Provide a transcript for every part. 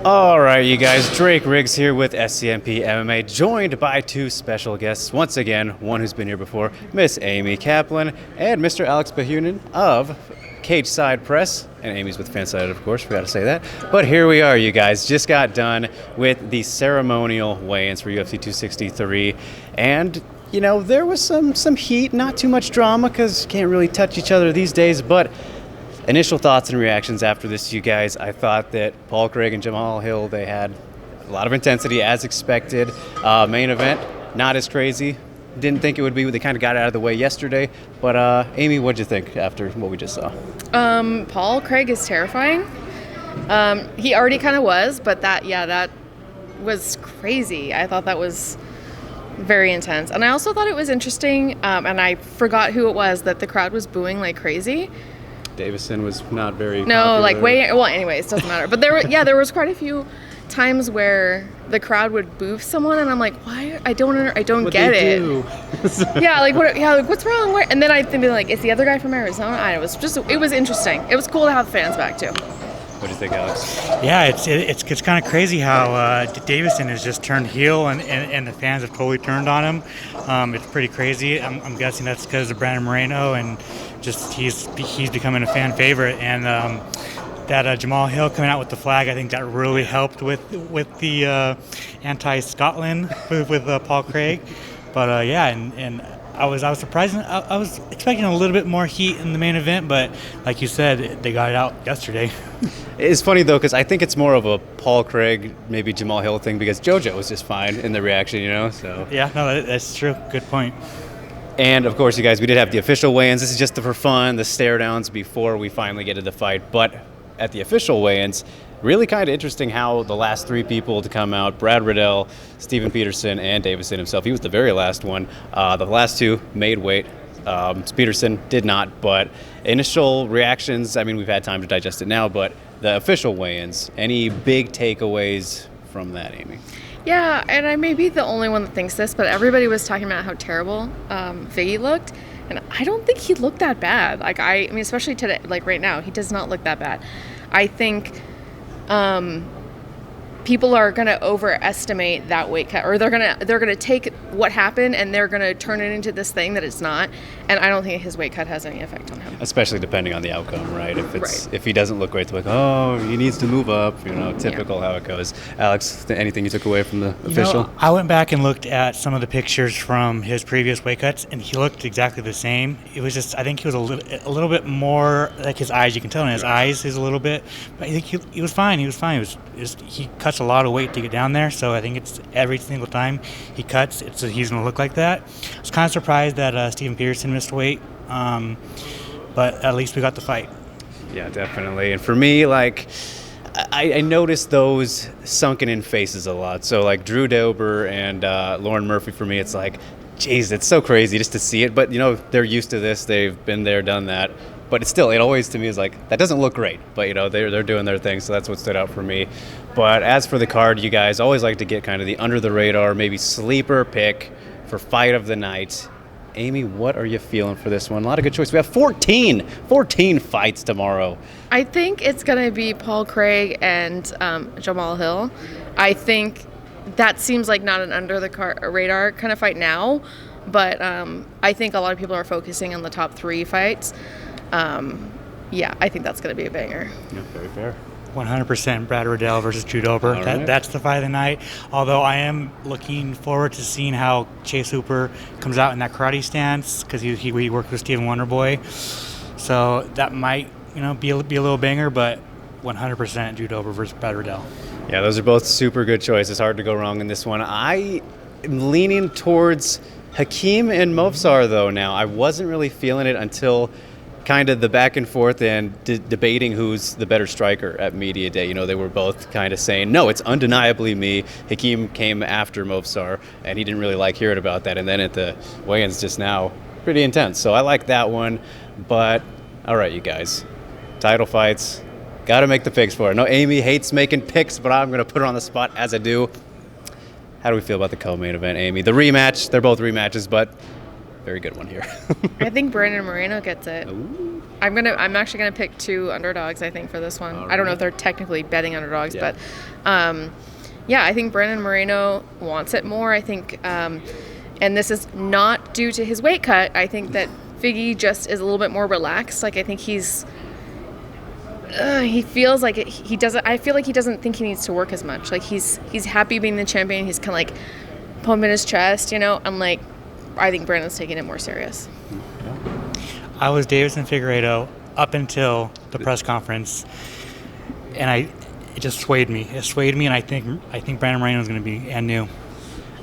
All right, you guys, Drake Riggs here with SCMP MMA, joined by two special guests. Once again, one who's been here before, Miss Amy Kaplan, and Mr. Alex Behunin of Cageside Press. And Amy's with FanSided, of course, forgot to say that. But here we are, you guys. Just got done with the ceremonial weigh-ins for UFC 263. And, you know, there was some heat, not too much drama, because you can't really touch each other these days, but initial thoughts and reactions after this, you guys. I thought that Paul Craig and Jamal Hill, they had a lot of intensity as expected. Main event, not as crazy. Didn't think it would be. They kind of got out of the way yesterday. But Amy, what'd you think after what we just saw? Paul Craig is terrifying. He already kind of was, but that was crazy. I thought that was very intense. And I also thought it was interesting, and I forgot who it was, that the crowd was booing like crazy. Davison was not very No, popular. well, anyways, doesn't matter. But there was quite a few times where the crowd would boo someone, and I'm like, why? I don't get it. What's wrong? And then I'd be like, it's the other guy from Arizona. It was interesting. It was cool to have the fans back too. What do you think, Alex? Yeah, it's kind of crazy how Davison has just turned heel and the fans have totally turned on him. It's pretty crazy. I'm guessing that's because of Brandon Moreno and just he's becoming a fan favorite. And that Jamal Hill coming out with the flag, I think that really helped with the anti-Scotland with Paul Craig. But and I was surprised. I was expecting a little bit more heat in the main event, but like you said, they got it out yesterday. It's funny, though, because I think it's more of a Paul Craig, maybe Jamal Hill thing, because JoJo was just fine in the reaction, you know? So Yeah, no, that's true. Good point. And, of course, you guys, we did have the official weigh-ins. This is just for fun, the stare-downs before we finally get to the fight. But at the official weigh-ins, really kind of interesting how the last three people to come out, Brad Riddell, Steven Peterson, and Davison himself, he was the very last one. The last two made weight. Peterson did not, but initial reactions, I mean, we've had time to digest it now, but the official weigh-ins, any big takeaways from that, Amy? Yeah, and I may be the only one that thinks this, but everybody was talking about how terrible Figgy looked, and I don't think he looked that bad. I mean, especially today, like right now, he does not look that bad. I think people are going to overestimate that weight cut, or they're going to take what happened and they're going to turn it into this thing that it's not. And I don't think his weight cut has any effect on him. Especially depending on the outcome, right? If he doesn't look great, they're like, oh, he needs to move up. You know, typical how it goes. Alex, anything you took away from the official? I went back and looked at some of the pictures from his previous weight cuts, and he looked exactly the same. It was just, I think he was a little bit more like his eyes. You can tell in his eyes is a little bit, but I think he was fine. He was fine. He cuts a lot of weight to get down there, so I think it's every single time he cuts, he's going to look like that. I was kind of surprised that Steven Peterson missed weight, but at least we got the fight. Yeah, definitely. And for me, like, I noticed those sunken in faces a lot. So like Drew Dober and Lauren Murphy, for me, it's like, geez, it's so crazy just to see it. But, you know, they're used to this. They've been there, done that. But it always to me is like, that doesn't look great. But, you know, they're doing their thing, so that's what stood out for me. But as for the card, you guys always like to get kind of the under-the-radar, maybe sleeper pick for fight of the night. Amy, what are you feeling for this one? A lot of good choices. We have 14 fights tomorrow. I think it's going to be Paul Craig and Jamal Hill. I think that seems like not an under-the-radar kind of fight now, but I think a lot of people are focusing on the top three fights. I think that's going to be a banger. Yeah, very fair. 100% Brad Riddell versus Drew Dober. Right. That's the fight of the night. Although I am looking forward to seeing how Chase Hooper comes out in that karate stance, because he worked with Stephen Wonderboy. So that might be a little banger, but 100% Drew Dober versus Brad Riddell. Yeah, those are both super good choices. Hard to go wrong in this one. I am leaning towards Hakeem and Movsar, though, now. I wasn't really feeling it until kind of the back and forth and debating who's the better striker at media day. You know, they were both kind of saying, no, it's undeniably me. Hakeem came after Movsar, and he didn't really like hearing about that. And then at the weigh-ins just now, pretty intense. So I like that one. But, all right, you guys, title fights, got to make the picks for it. No, Amy hates making picks, but I'm going to put her on the spot as I do. How do we feel about the co-main event, Amy? The rematch, they're both rematches, but very good one here. I think Brandon Moreno gets it. Ooh. I'm actually gonna pick 2 underdogs, I think, for this one. I don't know if they're technically betting underdogs, but yeah, I think Brandon Moreno wants it more. I think, and this is not due to his weight cut. I think that Figgy just is a little bit more relaxed. Like, I think he feels like he doesn't. I feel like he doesn't think he needs to work as much. Like, he's happy being the champion. He's kind of like pumping his chest, you know. And like, I think Brandon's taking it more serious. I was Davison Figueiredo up until the press conference, and it just swayed me. It swayed me, and I think Brandon Moreno is going to be and new.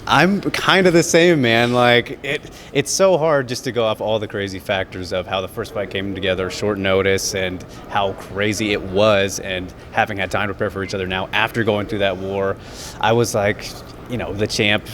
I'm kind of the same, man. Like, it's so hard just to go off all the crazy factors of how the first fight came together, short notice, and how crazy it was, and having had time to prepare for each other now after going through that war. I was like, you know, the champ,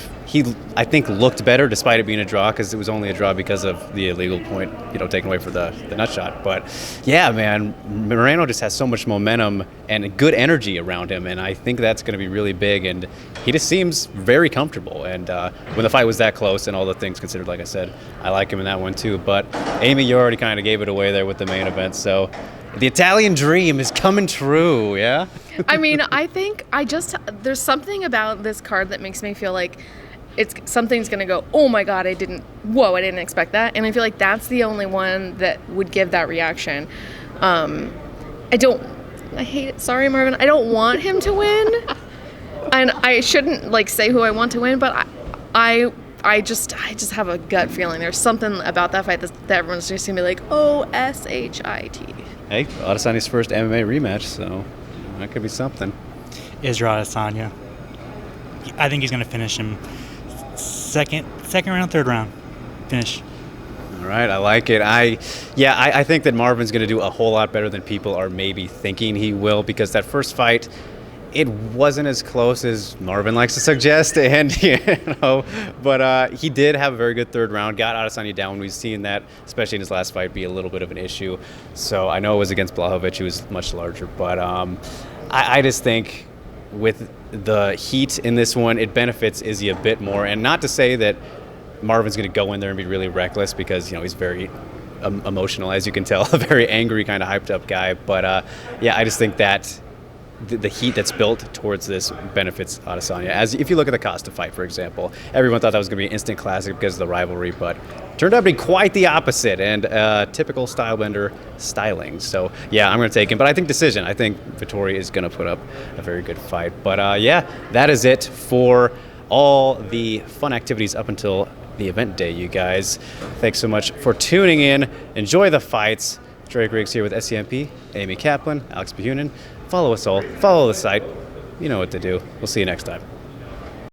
I think looked better despite it being a draw, because it was only a draw because of the illegal point, you know, taken away for the nut shot. But yeah, man, Moreno just has so much momentum and good energy around him, and I think that's going to be really big, and he just seems very comfortable. And when the fight was that close and all the things considered, like I said, I like him in that one too. But Amy, you already kind of gave it away there with the main event, so the Italian dream is coming true, yeah? I mean, I think there's something about this card that makes me feel like something's going to go, oh my God, I didn't expect that. And I feel like that's the only one that would give that reaction. I hate it. Sorry, Marvin. I don't want him to win. And I shouldn't like say who I want to win, but I just have a gut feeling. There's something about that fight that everyone's just going to be like, oh, S-H-I-T. Hey, Adesanya's first MMA rematch, so that could be something. Israel Adesanya. I think he's going to finish him second round, third round. Finish. All right, I like it. I think that Marvin's going to do a whole lot better than people are maybe thinking he will, because that first fight, it wasn't as close as Marvin likes to suggest, and but he did have a very good third round, got Adesanya down. We've seen that, especially in his last fight, be a little bit of an issue. So I know it was against Blachowicz, who was much larger, but I just think with the heat in this one, it benefits Izzy a bit more. And not to say that Marvin's going to go in there and be really reckless, because he's very emotional, as you can tell, a very angry, kind of hyped up guy. But I just think that the heat that's built towards this benefits Adesanya. As if you look at the Costa fight, for example, everyone thought that was going to be an instant classic because of the rivalry, but turned out to be quite the opposite, and typical stylebender styling. So yeah, I'm going to take him, but I think decision. I think Vettori is going to put up a very good fight. But that is it for all the fun activities up until the event day, you guys. Thanks so much for tuning in. Enjoy the fights. Drake Riggs here with SCMP, Amy Kaplan, Alex Behunin. Follow us all. Follow the site. You know what to do. We'll see you next time.